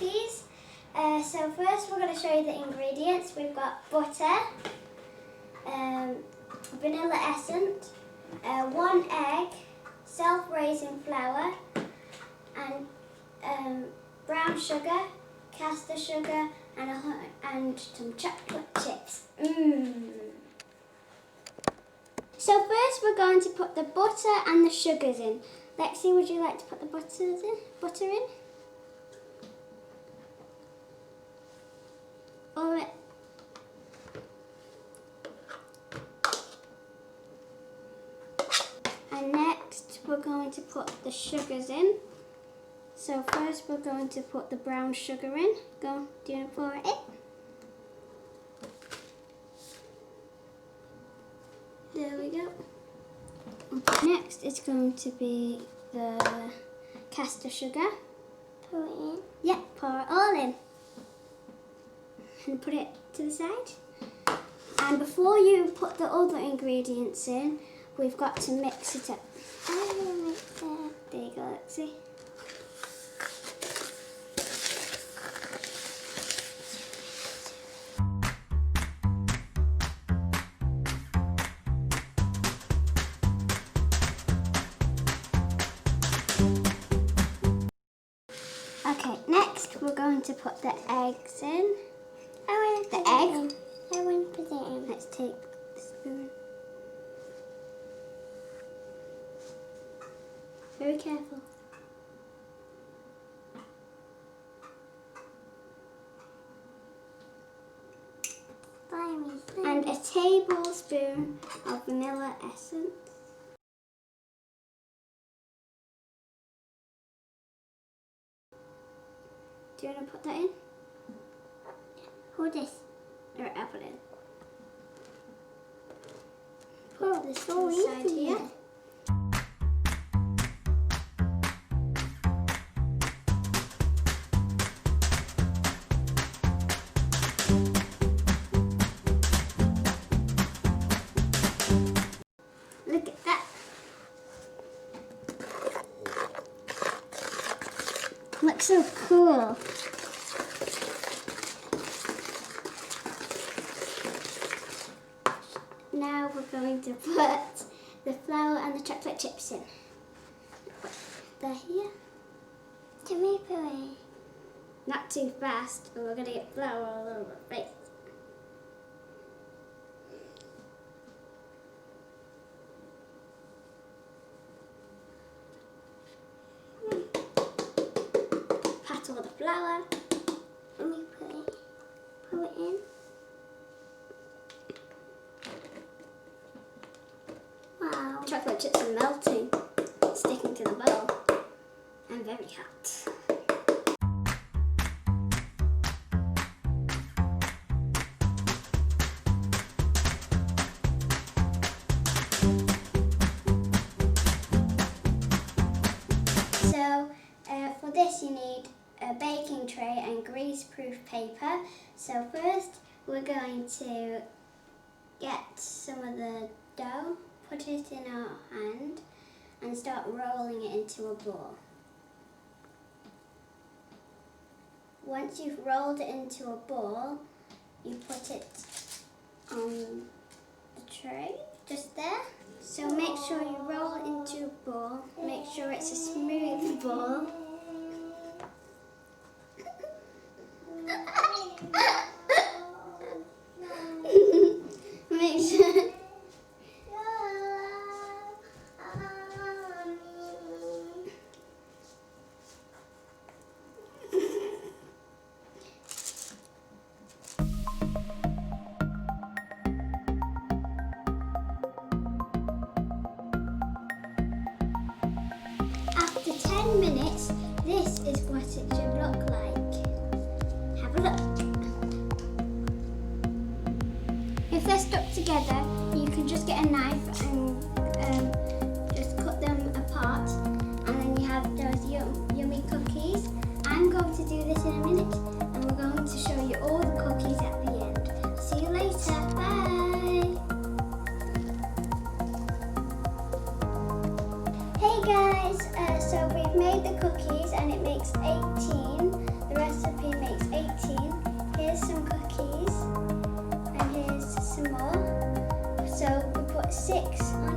cookies. So first we're going to show you the ingredients. We've got butter, vanilla essence, 1 egg, self-raising flour, and brown sugar, caster sugar, and some chocolate chips. So first we're going to put the butter and the sugars in. Lexi, would you like to put the butter in? All right. And next we're going to put the sugars in. So first we're going to put the brown sugar in. Go, do you want to pour it in? There we go. Next it's going to be the caster sugar. Pour it in? Yeah, pour it all in. And put it to the side. And before you put the other ingredients in, we've got to mix it up. There you go, Lexi. Okay, next we're going to put the eggs in. I want to put it in. Let's take the spoon. Very careful. And a tablespoon of vanilla essence. Do you want to put that in? Hold this. Alright, I'll put it in. Put this to the side here. Look at that. Looks so cool. Now we're going to put the flour and the chocolate chips in. They're here. Can we put it? Not too fast, or we're going to get flour all over our face. Pat all the flour. Let me put it in. Wow. Chocolate chips are melting, sticking to the bowl, and very hot. So for this you need a baking tray and grease-proof paper. So first we're going to get some of the dough, put it in our hand and start rolling it into a ball. Once you've rolled it into a ball, you put it on the tray, just there. So make sure you roll it into a ball, make sure it's a smooth ball. Make sure. After 10 minutes, this is what it should look like. Have a look. If they're stuck together, you can just get a knife and just cut them apart, and then you have those yummy cookies. I'm going to do this in a minute, and we're going to show you all the cookies at the end. See you later. Bye. Hey guys, so we've made the cookies and it makes 18. The recipe makes 18. Here's some cookies, and here's some more. So we put 6 on